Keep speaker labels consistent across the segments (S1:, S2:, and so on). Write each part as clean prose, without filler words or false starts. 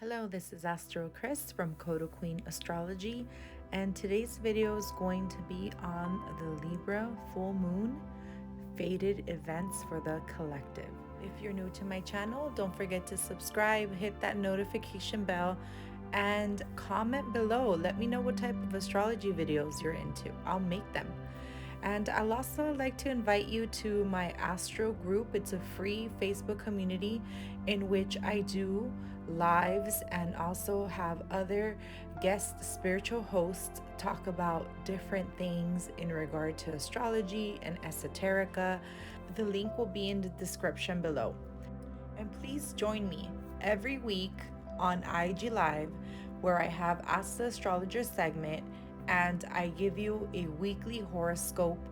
S1: Hello, this is AstroKrys from CodaQueenAstrology, and today's video is going to be on the Libra Full Moon fated events for the collective. If you're new to my channel, don't forget to subscribe, hit that notification bell, and comment below. Let me know what type of astrology videos you're into. I'll make them. And I'll also like to invite you to my Astro group. It's a free Facebook community in which I do lives and also have other guest spiritual hosts talk about different things in regard to astrology and esoterica. The link will be in the description below. And please join me every week on IG Live, where I have Ask the Astrologer segment and I give you a weekly horoscope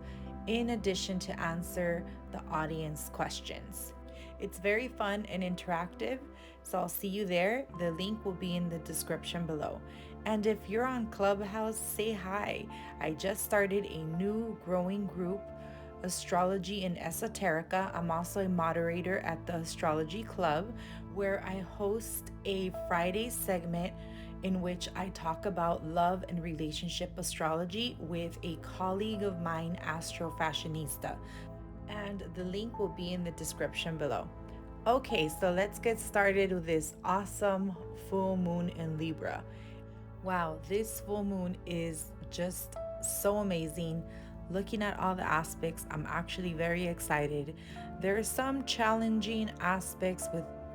S1: in addition to answer the audience questions. It's very fun and interactive, so I'll see you there. The link will be in the description below. And if you're on Clubhouse, say hi. I just started a new growing group, Astrology and Esoterica. I'm also a moderator at the Astrology Club, where I host a Friday segment in which I talk about love and relationship astrology with a colleague of mine, Astro Fashionista. And the link will be in the description below. Okay, so let's get started with this awesome full moon in Libra. Wow, this full moon is just so amazing. Looking at all the aspects, I'm actually very excited. There are some challenging aspects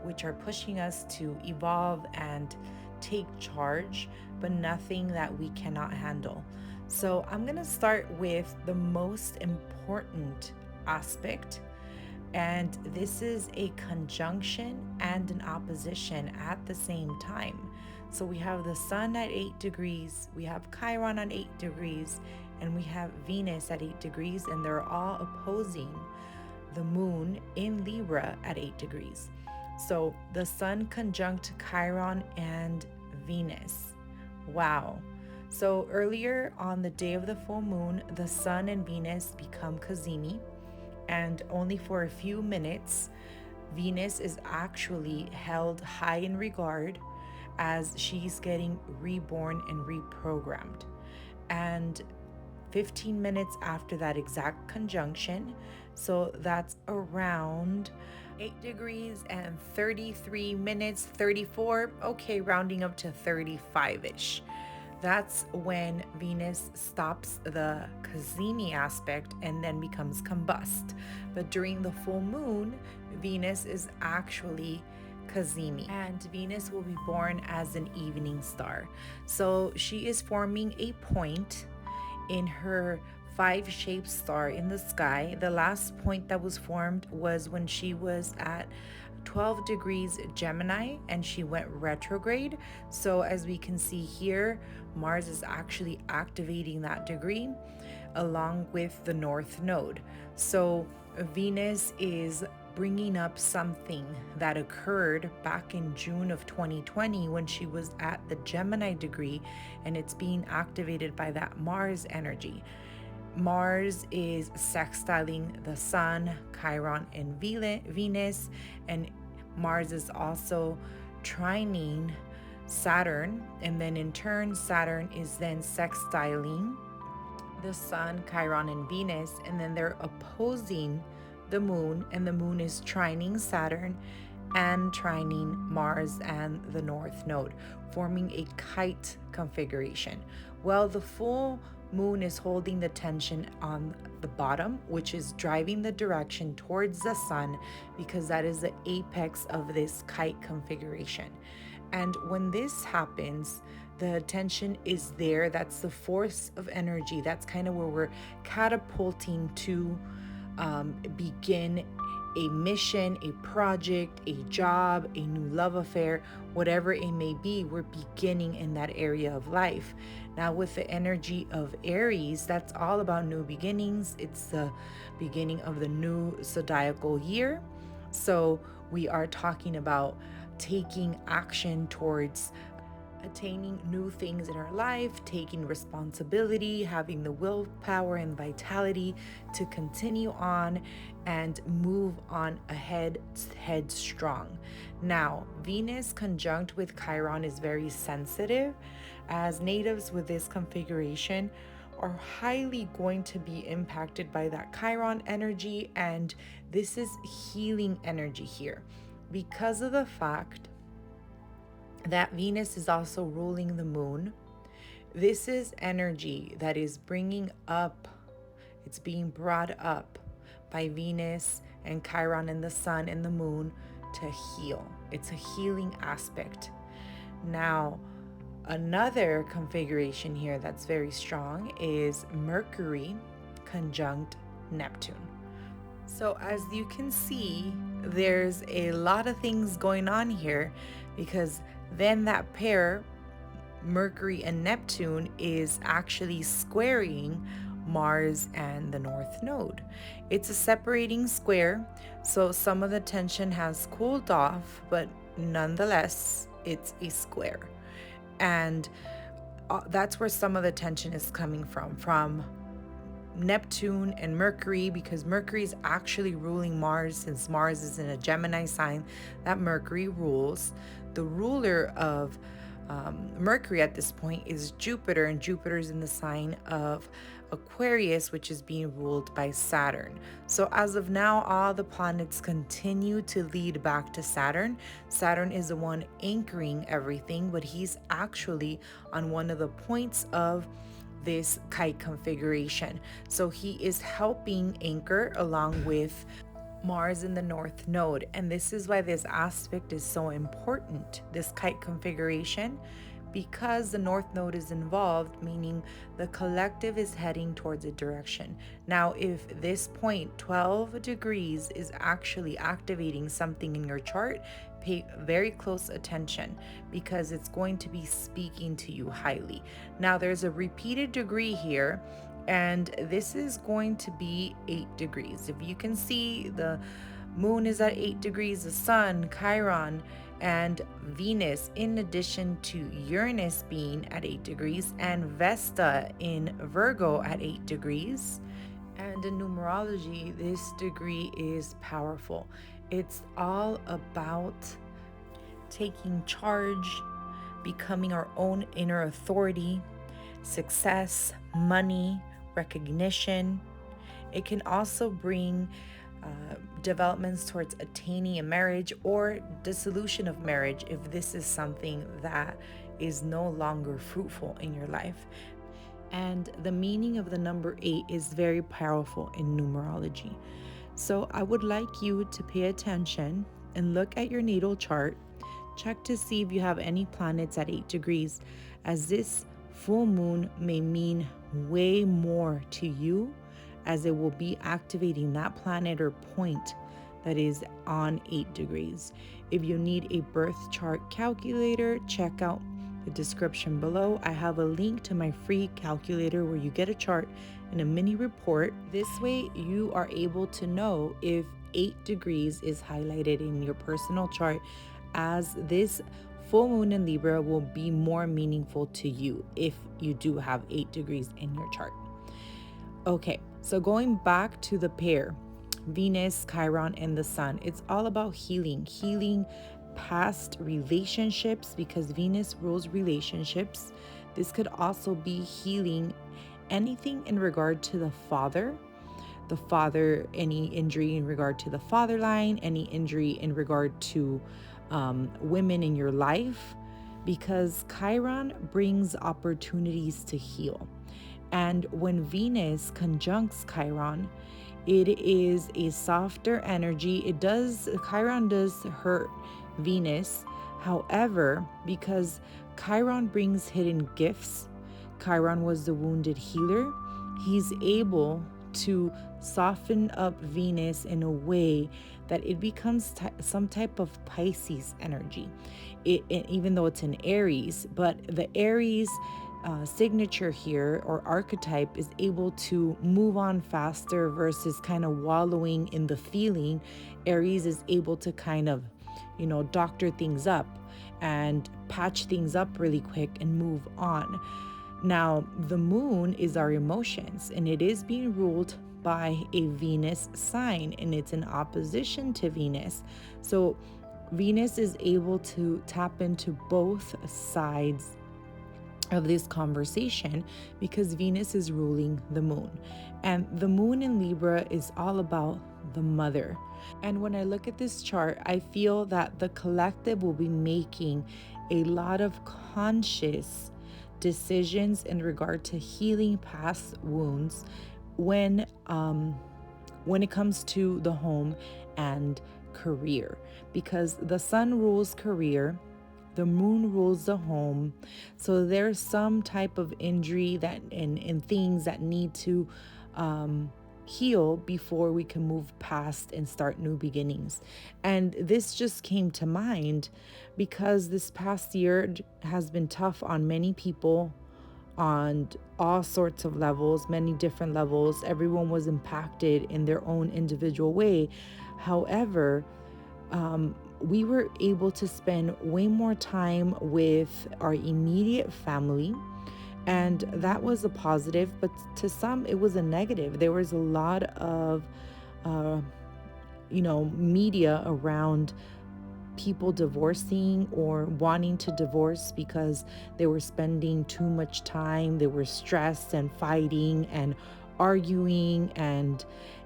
S1: which are pushing us to evolve and take charge, but nothing that we cannot handle. So I'm going to start with the most important aspect, and this is a conjunction and an opposition at the same time. So we have the sun at 8 degrees, we have Chriron on 8 degrees, and we have Venus at 8 degrees, and they're all opposing the moon in Libra at 8 degrees. So the sun conjunct Chriron and Venus. Wow. So earlier on the day of the full moon, the sun and Venus become Cazimi, and only for a few minutes, Venus is actually held high in regard as she's getting reborn and reprogrammed. And 15 minutes after that exact conjunction, so that's around 8 degrees and 33 minutes, 34, okay, rounding up to 35-ish. That's when Venus stops the Cazimi aspect and then becomes combust. But during the full moon, Venus is actually Cazimi, and Venus will be born as an evening star. So she is forming a point in her 5-shaped star in the sky. The last point that was formed was when she was at 12 degrees Gemini and she went retrograde. So as we can see here, Mars is actually activating that degree along with the North Node. So Venus is bringing up something that occurred back in June of 2020 when she was at the Gemini degree, and it's being activated by that Mars energy. Mars is sextiling the Sun, Chiron, and Venus, and Mars is also trining Saturn, and then in turn Saturn is then sextiling the Sun, Chiron, and Venus, and then they're opposing the moon, and the moon is trining Saturn and trining Mars and the North Node, forming a kite configuration. Well, the full moon is holding the tension on the bottom, which is driving the direction towards the sun, because that is the apex of this kite configuration. And when this happens, the tension is there. That's the force of energy. That's kind of where we're catapulting to begin a mission, a project, a job, a new love affair, whatever it may be. We're beginning in that area of life. Now with the energy of Aries, that's all about new beginnings. It's the beginning of the new zodiacal year. So we are talking about taking action towards attaining new things in our life, taking responsibility, having the willpower and vitality to continue on and move on ahead headstrong. Now, Venus conjunct with Chiron is very sensitive, as natives with this configuration are highly going to be impacted by that Chiron energy, and this is healing energy here because of the fact that Venus is also ruling the moon. This is energy that is bringing up, it's being brought up by Venus and Chiron and the sun and the moon to heal. It's a healing aspect. Now, another configuration here that's very strong is Mercury conjunct Neptune. So as you can see, there's a lot of things going on here, because then that pair, Mercury and Neptune, is actually squaring Mars and the North Node. It's a separating square, so some of the tension has cooled off, but nonetheless, it's a square. And that's where some of the tension is coming from Neptune and Mercury, because Mercury is actually ruling Mars, since Mars is in a Gemini sign that Mercury rules. The ruler of Mercury at this point is Jupiter, and Jupiter is in the sign of Aquarius, which is being ruled by Saturn. So as of now, all the planets continue to lead back to Saturn. Saturn is the one anchoring everything, but he's actually on one of the points of this kite configuration. So he is helping anchor along with Mars in the North Node. And this is why this aspect is so important, this kite configuration, because the North Node is involved, meaning the collective is heading towards a direction. Now, if this point, 12 degrees, is actually activating something in your chart, pay very close attention, because it's going to be speaking to you highly. Now, there's a repeated degree here, and this is going to be 8 degrees. If you can see, the moon is at 8 degrees, the sun, Chiron, and Venus, in addition to Uranus being at 8 degrees, and Vesta in Virgo at 8 degrees. And in numerology, this degree is powerful. It's all about taking charge, becoming our own inner authority, success, money, recognition. It can also bring developments towards attaining a marriage or dissolution of marriage if this is something that is no longer fruitful in your life. And the meaning of the number 8 is very powerful in numerology. So I would like you to pay attention and look at your natal chart. Check to see if you have any planets at 8 degrees, as this full moon may mean way more to you, as it will be activating that planet or point that is on 8 degrees. If you need a birth chart calculator, check out the description below. I have a link to my free calculator where you get a chart and a mini report. This way you are able to know if 8 degrees is highlighted in your personal chart, as this full moon in Libra will be more meaningful to you if you do have 8 degrees in your chart. Okay, so going back to the pair, Venus, Chiron, and the sun, it's all about healing past relationships, because Venus rules relationships. This could also be healing anything in regard to the father, any injury in regard to the father line, any injury in regard to women in your life, because Chiron brings opportunities to heal. And when Venus conjuncts Chiron, it is a softer energy. Chiron does hurt Venus. However, because Chiron brings hidden gifts, Chiron was the wounded healer, he's able to soften up Venus in a way that it becomes some type of Pisces energy. Even though it's in Aries, but the Aries signature here or archetype is able to move on faster versus kind of wallowing in the feeling. Aries is able to kind of, doctor things up. and patch things up really quick and move on. Now, the moon is our emotions, and it is being ruled by a Venus sign, and it's in opposition to Venus. So Venus is able to tap into both sides of this conversation because Venus is ruling the moon. And the moon in Libra is all about the mother. And when I look at this chart, I feel that the collective will be making a lot of conscious decisions in regard to healing past wounds when it comes to the home and career, because the sun rules career, the moon rules the home. So there's some type of injury that and things that need to heal before we can move past and start new beginnings. And this just came to mind because this past year has been tough on many people on all sorts of levels, many different levels. Everyone was impacted in their own individual way. However, we were able to spend way more time with our immediate family, and that was a positive, but to some it was a negative. There was a lot of media around people divorcing or wanting to divorce because they were spending too much time, they were stressed and fighting and arguing, and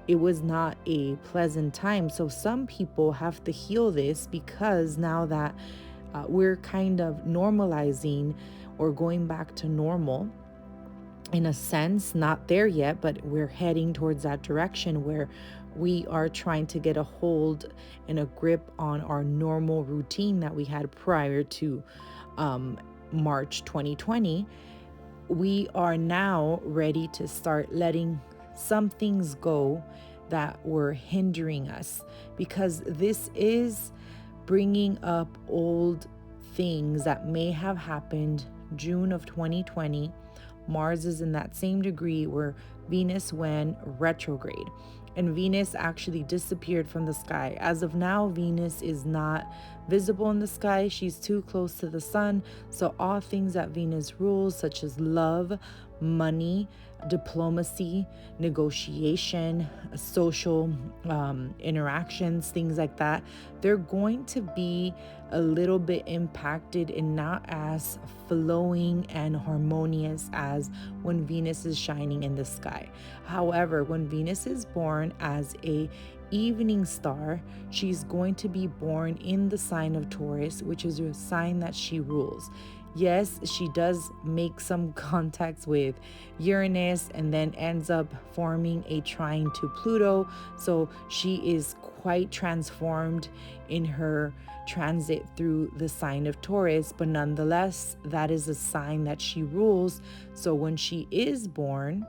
S1: it was not a pleasant time. So some people have to heal this because now that we're kind of normalizing or going back to normal, in a sense, not there yet, but we're heading towards that direction where we are trying to get a hold and a grip on our normal routine that we had prior to March 2020. We are now ready to start letting some things go that were hindering us, because this is bringing up old things that may have happened June of 2020. Mars is in that same degree where Venus went retrograde, and Venus actually disappeared from the sky. As of now, Venus is not visible in the sky. She's too close to the sun. So all things that Venus rules, such as love, money, diplomacy, negotiation, social interactions, things like that, they're going to be a little bit impacted and not as flowing and harmonious as when Venus is shining in the sky. However, when Venus is born as a evening star, she's going to be born in the sign of Taurus, which is a sign that she rules. Yes, she does make some contacts with Uranus and then ends up forming a trine to Pluto. So she is quite transformed in her transit through the sign of Taurus, but nonetheless, that is a sign that she rules. So when she is born,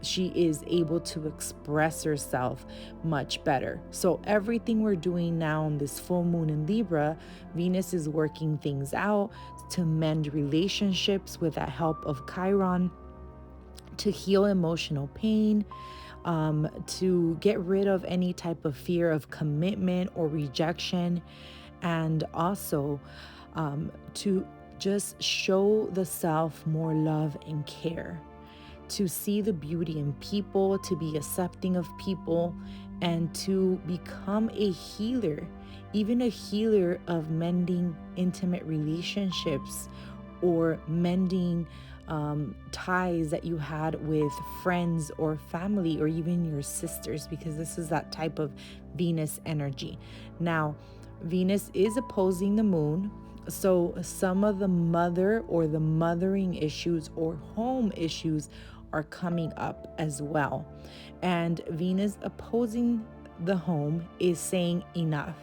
S1: she is able to express herself much better. So everything we're doing now on this full moon in Libra, Venus is working things out to mend relationships with the help of Chriron, to heal emotional pain, to get rid of any type of fear of commitment or rejection, and also to just show the self more love and care, to see the beauty in people, to be accepting of people, and to become a healer, even a healer of mending intimate relationships or mending ties that you had with friends or family or even your sisters, because this is that type of Venus energy. Now, Venus is opposing the moon, so some of the mother or the mothering issues or home issues are coming up as well. And Venus opposing the home is saying enough.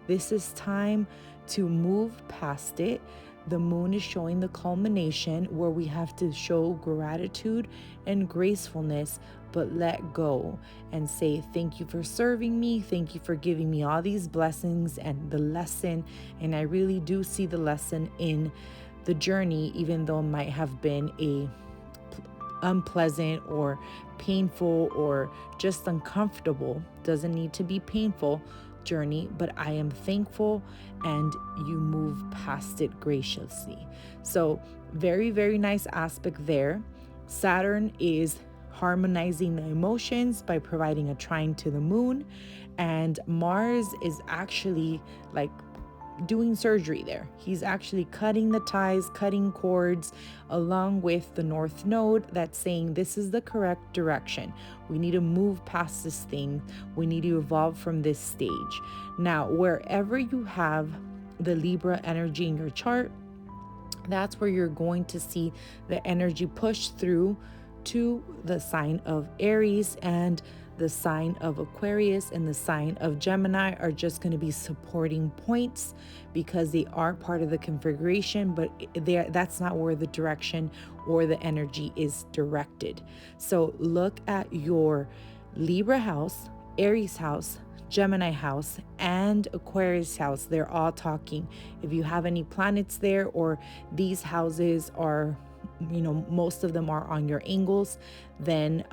S1: This is time to move past it. The moon is showing the culmination where we have to show gratitude and gracefulness, but let go and say, thank you for serving me. Thank you for giving me all these blessings and the lesson. And I really do see the lesson in the journey, even though it might have been a unpleasant or painful or just uncomfortable. Doesn't need to be painful. journey, but I am thankful, and you move past it graciously. So very, very nice aspect there. Saturn is harmonizing the emotions by providing a trine to the moon, and Mars is actually like doing surgery there. He's actually cutting the ties, cutting cords, along with the North Node that's saying this is the correct direction. We need to move past this thing. We need to evolve from this stage. Now, wherever you have the Libra energy in your chart, that's where you're going to see the energy push through to the sign of Aries, and the sign of Aquarius and the sign of Gemini are just going to be supporting points because they are part of the configuration, but that's not where the direction or the energy is directed. So look at your Libra house, Aries house, Gemini house, and Aquarius house. They're all talking. If you have any planets there, or these houses are, most of them are on your angles, then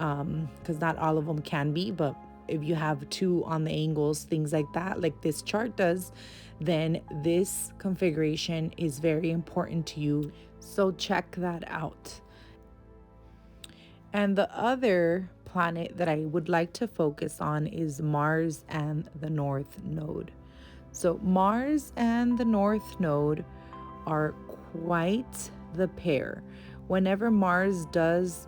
S1: because not all of them can be, but if you have 2 on the angles, things like that, like this chart does, then this configuration is very important to you. So check that out. And the other planet that I would like to focus on is Mars and the North Node. So Mars and the North Node are quite the pair. Whenever Mars does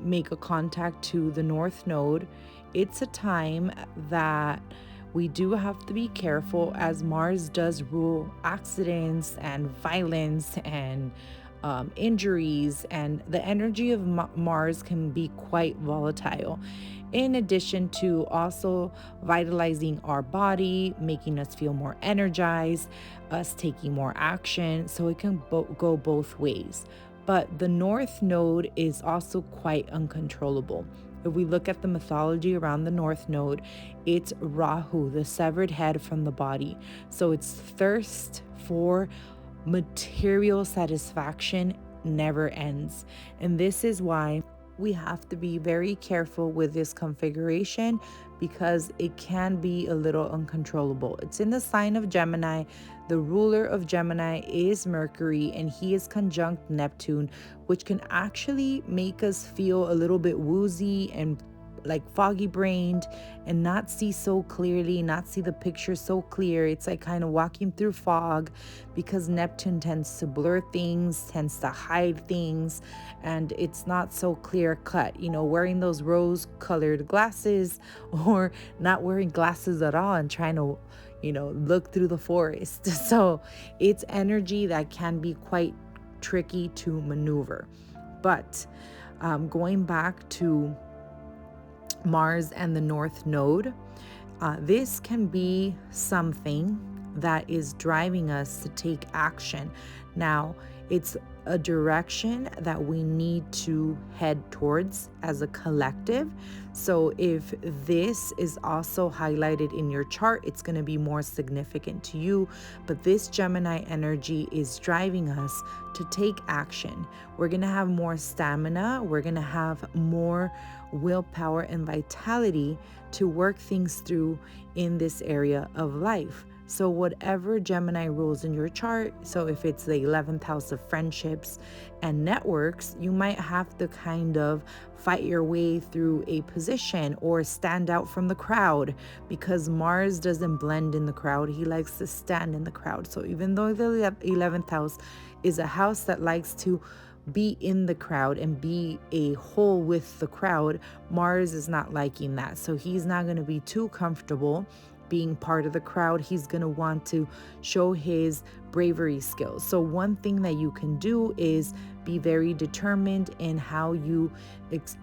S1: make a contact to the North Node, it's a time that we do have to be careful, as Mars does rule accidents and violence and injuries, and the energy of Mars can be quite volatile, in addition to also vitalizing our body, making us feel more energized, us taking more action. So it can go both ways. But the North Node is also quite uncontrollable. If we look at the mythology around the North Node, it's Rahu, the severed head from the body. So its thirst for material satisfaction never ends. And this is why we have to be very careful with this configuration, because it can be a little uncontrollable. It's in the sign of Gemini. The ruler of Gemini is Mercury, and he is conjunct Neptune, which can actually make us feel a little bit woozy and like foggy brained, and not see so clearly, not see the picture so clear. It's like kind of walking through fog, because Neptune tends to blur things, tends to hide things, and it's not so clear cut. Wearing those rose colored glasses, or not wearing glasses at all and trying to look through the forest. So it's energy that can be quite tricky to maneuver. But going back to Mars and the North Node, this can be something that is driving us to take action. Now, it's a direction that we need to head towards as a collective. So if this is also highlighted in your chart, it's going to be more significant to you. But this Gemini energy is driving us to take action. We're going to have more stamina. We're going to have more willpower and vitality to work things through in this area of life. So whatever Gemini rules in your chart, so if it's the 11th house of friendships and networks, you might have to kind of fight your way through a position or stand out from the crowd, because Mars doesn't blend in the crowd. He likes to stand in the crowd. So even though the 11th house is a house that likes to be in the crowd and be a whole with the crowd, Mars is not liking that. So he's not going to be too comfortable being part of the crowd. He's going to want to show his bravery skills. So one thing that you can do is be very determined in how you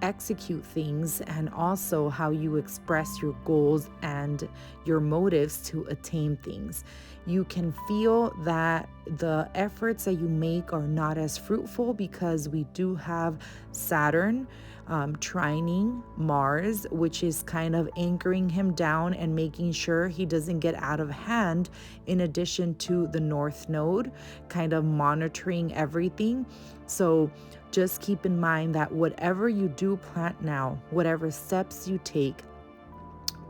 S1: execute things, and also how you express your goals and your motives to attain things. You can feel that the efforts that you make are not as fruitful, because we do have Saturn trining Mars, which is kind of anchoring him down and making sure he doesn't get out of hand, in addition to the North Node kind of monitoring everything. So just keep in mind that whatever you do plant now, whatever steps you take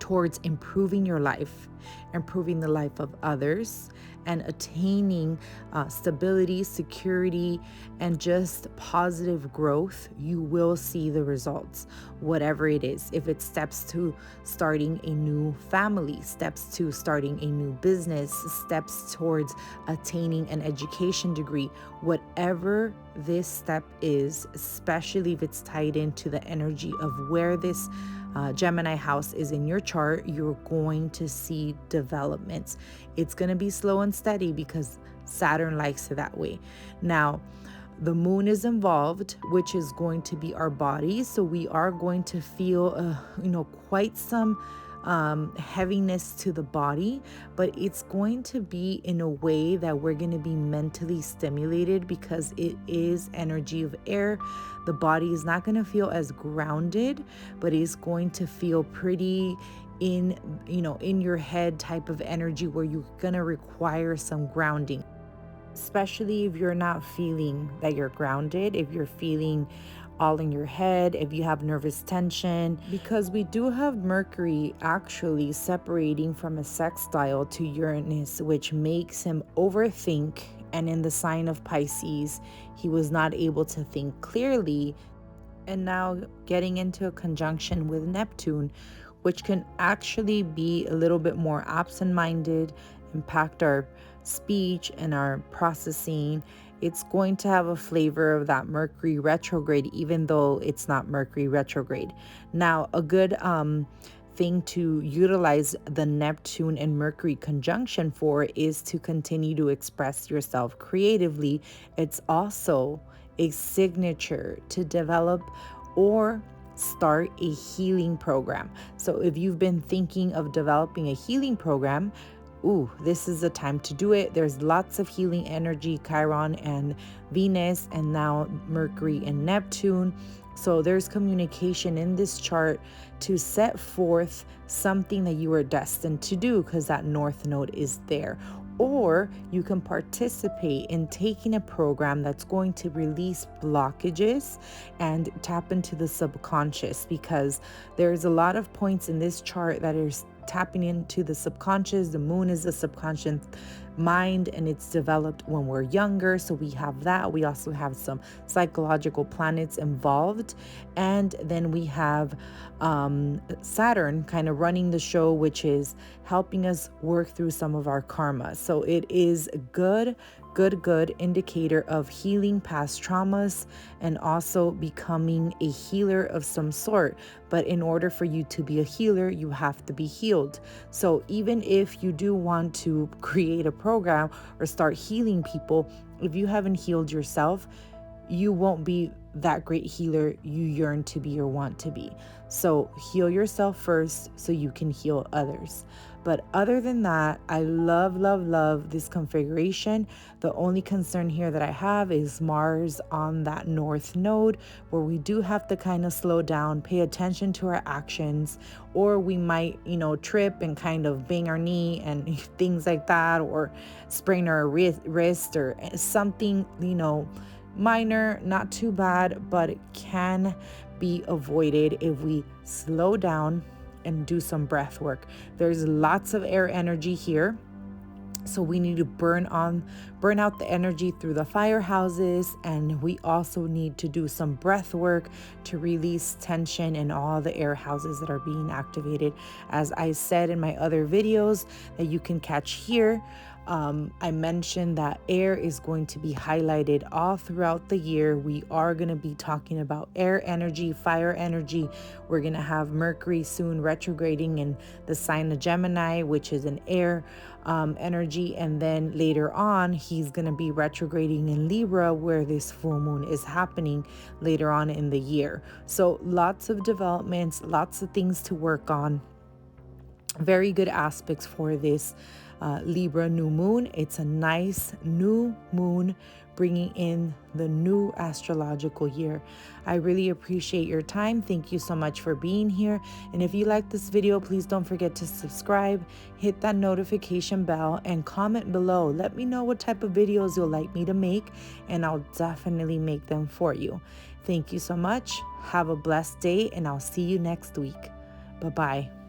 S1: towards improving your life, improving the life of others, and attaining stability, security, and just positive growth, you will see the results, whatever it is. If it's steps to starting a new family, steps to starting a new business, steps towards attaining an education degree, whatever this step is, especially if it's tied into the energy of where this Gemini house is in your chart, you're going to see developments. It's going to be slow and steady because Saturn likes it that way. Now, the moon is involved, which is going to be our body. So we are going to feel, quite some heaviness to the body, but it's going to be in a way that we're going to be mentally stimulated because it is energy of air. The body is not going to feel as grounded, but it's going to feel pretty in your head type of energy where you're going to require some grounding, especially if you're not feeling that you're grounded, if you're feeling all in your head, if you have nervous tension, because we do have Mercury actually separating from a sextile to Uranus, which makes him overthink. And in the sign of Pisces, he was not able to think clearly. And now getting into a conjunction with Neptune, which can actually be a little bit more absent-minded, impact our speech and our processing. It's going to have a flavor of that Mercury retrograde, even though it's not Mercury retrograde. Now, a good thing to utilize the Neptune and Mercury conjunction for is to continue to express yourself creatively. It's also a signature to develop or start a healing program. So if you've been thinking of developing a healing program, this is the time to do it. There's lots of healing energy, Chiron and Venus, and now Mercury and Neptune. So there's communication in this chart to set forth something that you are destined to do because that North Node is there. Or you can participate in taking a program that's going to release blockages and tap into the subconscious, because there's a lot of points in this chart that is tapping into the subconscious. The moon is the subconscious mind, and it's developed when we're younger. So we have that. We also have some psychological planets involved. And then we have Saturn kind of running the show, which is helping us work through some of our karma. So it is a good indicator of healing past traumas and also becoming a healer of some sort. But in order for you to be a healer, you have to be healed. So even if you do want to create a program or start healing people, if you haven't healed yourself, you won't be that great healer you yearn to be or want to be. So heal yourself first so you can heal others. But other than that, I love this configuration. The only concern here that I have is Mars on that North Node, where we do have to kind of slow down, pay attention to our actions, or we might, trip and kind of bang our knee and things like that, or sprain our wrist or something, minor, not too bad, but it can be avoided if we slow down and do some breath work. There's lots of air energy here, so we need to burn out the energy through the fire houses, and we also need to do some breath work to release tension in all the air houses that are being activated. As I said in my other videos that you can catch here, I mentioned that air is going to be highlighted all throughout the year. We are going to be talking about air energy, fire energy. We're going to have Mercury soon retrograding in the sign of Gemini, which is an air energy. And then later on, he's going to be retrograding in Libra, where this full moon is happening later on in the year. So lots of developments, lots of things to work on. Very good aspects for this Libra new moon. It's a nice new moon bringing in the new astrological year. I really appreciate your time. Thank you so much for being here. And if you like this video, please don't forget to subscribe, hit that notification bell, and comment below. Let me know what type of videos you'll like me to make, and I'll definitely make them for you. Thank you so much. Have a blessed day, and I'll see you next week. Bye-bye.